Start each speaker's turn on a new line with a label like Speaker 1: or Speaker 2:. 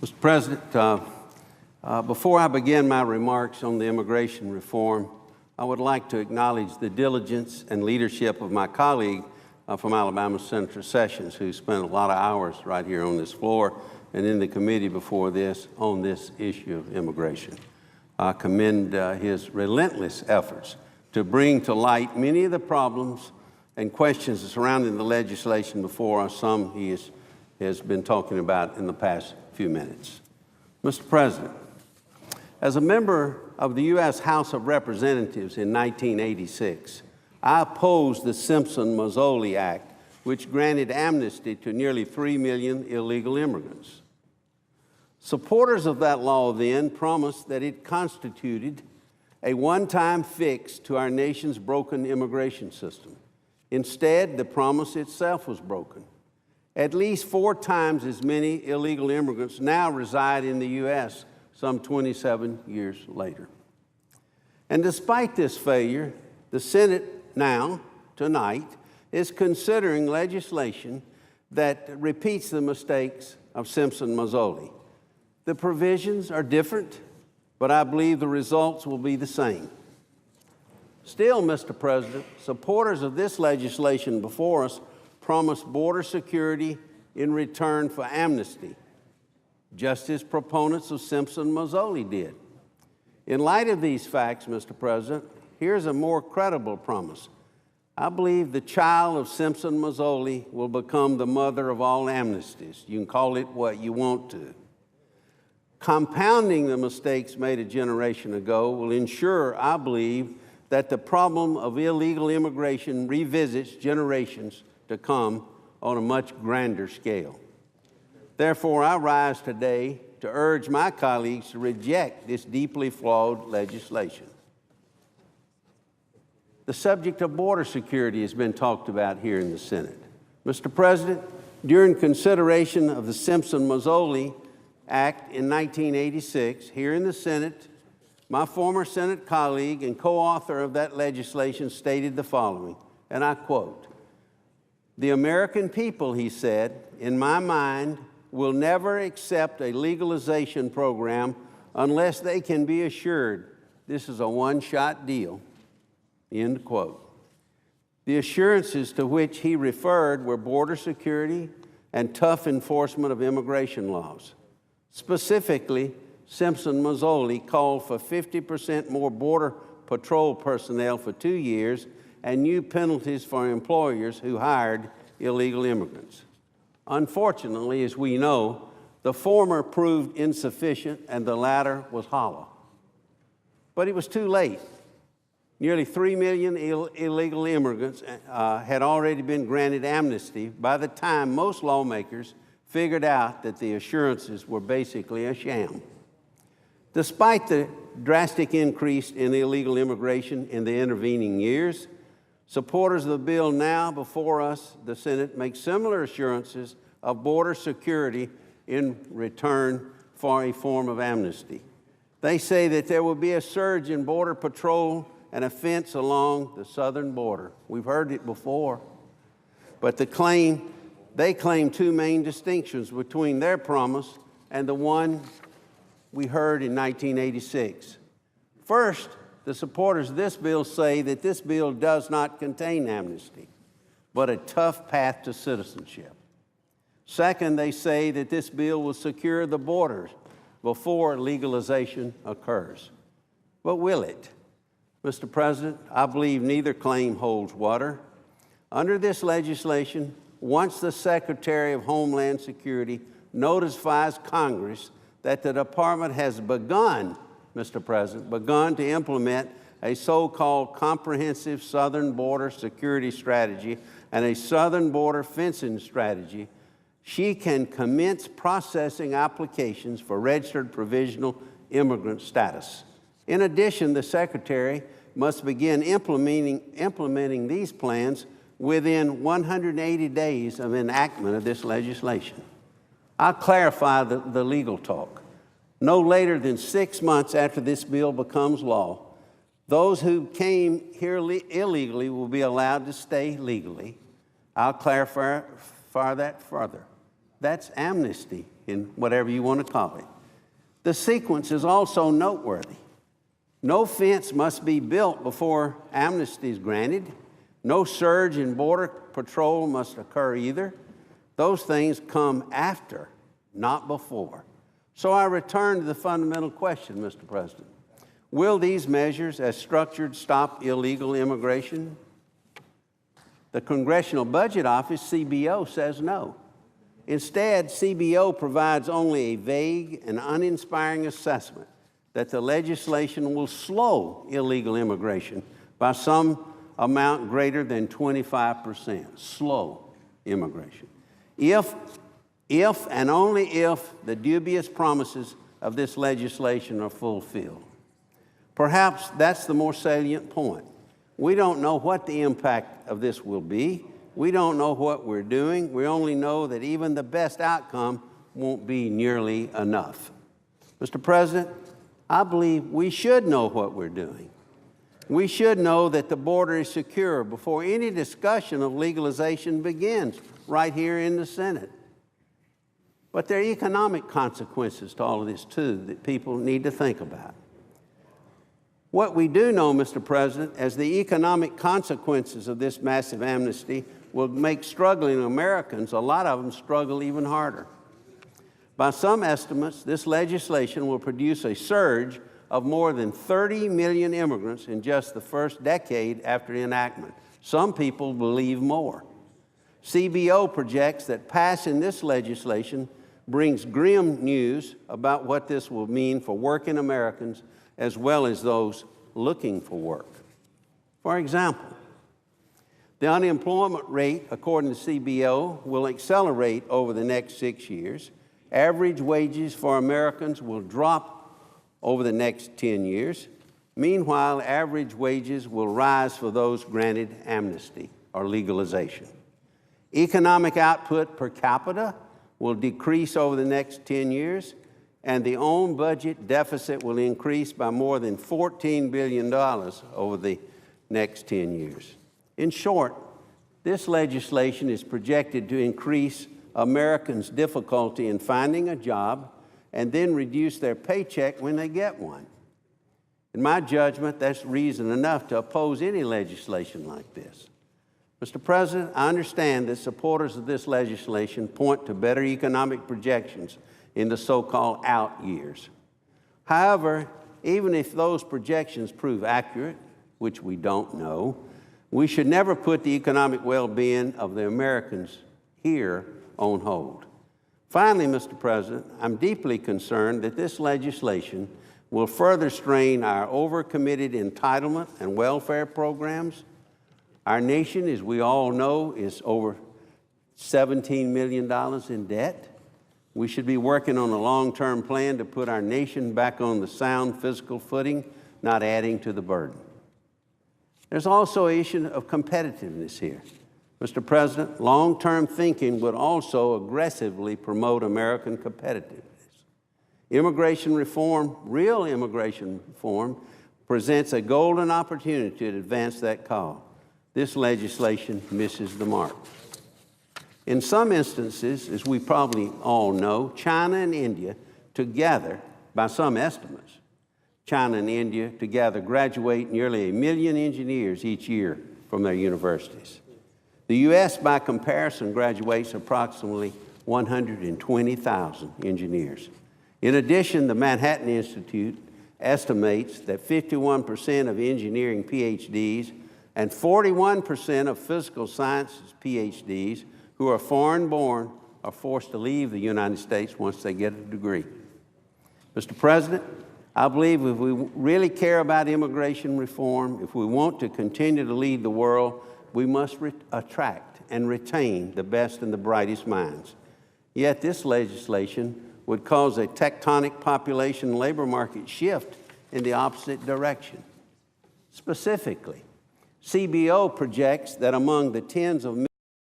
Speaker 1: Mr. President, before I begin my remarks on the immigration reform, I would like to acknowledge the diligence and leadership of my colleague from Alabama, Senator Sessions, who spent a lot of hours right here on this floor and in the committee before this on this issue of immigration. I commend his relentless efforts to bring to light many of the problems and questions surrounding the legislation before us, some he has been talking about in the past few minutes. Mr. President, as a member of the U.S. House of Representatives in 1986, I opposed the Simpson-Mazzoli Act, which granted amnesty to nearly 3 million illegal immigrants. Supporters of that law then promised that it constituted a one-time fix to our nation's broken immigration system. Instead, the promise itself was broken. At least 4 times as many illegal immigrants now reside in the U.S., some 27 years later. And despite this failure, the Senate now, tonight, is considering legislation that repeats the mistakes of Simpson-Mazzoli. The provisions are different, but I believe the results will be the same. Still, Mr. President, supporters of this legislation before us promised border security in return for amnesty, just as proponents of Simpson-Mazzoli did. In light of these facts, Mr. President, here's a more credible promise. I believe the child of Simpson-Mazzoli will become the mother of all amnesties. You can call it what you want to. Compounding the mistakes made a generation ago will ensure, I believe, that the problem of illegal immigration revisits generations to come on a much grander scale. Therefore, I rise today to urge my colleagues to reject this deeply flawed legislation. The subject of border security has been talked about here in the Senate. Mr. President, during consideration of the Simpson-Mazzoli Act in 1986, here in the Senate, my former Senate colleague and co-author of that legislation stated the following, and I quote, "The American people," he said, "in my mind, will never accept a legalization program unless they can be assured this is a one-shot deal." End quote. The assurances to which he referred were border security and tough enforcement of immigration laws. Specifically, Simpson-Mazzoli called for 50% more Border Patrol personnel for 2 years and new penalties for employers who hired illegal immigrants. Unfortunately, as we know, the former proved insufficient and the latter was hollow. But it was too late. Nearly 3 million illegal immigrants had already been granted amnesty by the time most lawmakers figured out that the assurances were basically a sham. Despite the drastic increase in illegal immigration in the intervening years, supporters of the bill now before us, the Senate, make similar assurances of border security in return for a form of amnesty. They say that there will be a surge in Border Patrol and a fence along the southern border. We've heard it before. But they claim 2 main distinctions between their promise and the one we heard in 1986. First, the supporters of this bill say that this bill does not contain amnesty, but a tough path to citizenship. Second, they say that this bill will secure the borders before legalization occurs. But will it? Mr. President, I believe neither claim holds water. Under this legislation, once the Secretary of Homeland Security notifies Congress that the department has begun, Mr. President, to implement a so-called comprehensive southern border security strategy and a southern border fencing strategy, she can commence processing applications for registered provisional immigrant status. In addition, the Secretary must begin implementing these plans within 180 days of enactment of this legislation. I'll clarify the legal talk. No later than 6 months after this bill becomes law, those who came here illegally will be allowed to stay legally. I'll clarify that further. That's amnesty in whatever you want to call it. The sequence is also noteworthy. No fence must be built before amnesty is granted. No surge in Border Patrol must occur either. Those things come after, not before. So I return to the fundamental question, Mr. President. Will these measures, as structured, stop illegal immigration? The Congressional Budget Office, CBO, says no. Instead, CBO provides only a vague and uninspiring assessment that the legislation will slow illegal immigration by some amount greater than 25%. Slow immigration. If and only if the dubious promises of this legislation are fulfilled. Perhaps that's the more salient point. We don't know what the impact of this will be. We don't know what we're doing. We only know that even the best outcome won't be nearly enough. Mr. President, I believe we should know what we're doing. We should know that the border is secure before any discussion of legalization begins right here in the Senate. But there are economic consequences to all of this, too, that people need to think about. What we do know, Mr. President, as the economic consequences of this massive amnesty will make struggling Americans, a lot of them struggle even harder. By some estimates, this legislation will produce a surge of more than 30 million immigrants in just the first decade after enactment. Some people believe more. CBO projects that passing this legislation brings grim news about what this will mean for working Americans as well as those looking for work. For example, the unemployment rate, according to CBO, will accelerate over the next 6 years. Average wages for Americans will drop over the next 10 years. Meanwhile, average wages will rise for those granted amnesty or legalization. Economic output per capita will decrease over the next 10 years, and the own budget deficit will increase by more than $14 billion over the next 10 years. In short, this legislation is projected to increase Americans' difficulty in finding a job and then reduce their paycheck when they get one. In my judgment, that's reason enough to oppose any legislation like this. Mr. President, I understand that supporters of this legislation point to better economic projections in the so-called out years. However, even if those projections prove accurate, which we don't know, we should never put the economic well-being of the Americans here on hold. Finally, Mr. President, I'm deeply concerned that this legislation will further strain our overcommitted entitlement and welfare programs. Our nation, as we all know, is over $17 million in debt. We should be working on a long-term plan to put our nation back on the sound fiscal footing, not adding to the burden. There's also an issue of competitiveness here. Mr. President, long-term thinking would also aggressively promote American competitiveness. Immigration reform, real immigration reform, presents a golden opportunity to advance that cause. This legislation misses the mark. In some instances, as we probably all know, China and India together, by some estimates, China and India together graduate nearly 1 million engineers each year from their universities. The U.S., by comparison, graduates approximately 120,000 engineers. In addition, the Manhattan Institute estimates that 51% of engineering PhDs and 41% of physical sciences PhDs who are foreign-born are forced to leave the United States once they get a degree. Mr. President, I believe if we really care about immigration reform, if we want to continue to lead the world, we must attract and retain the best and the brightest minds. Yet this legislation would cause a tectonic population and labor market shift in the opposite direction. Specifically, CBO projects that among the tens of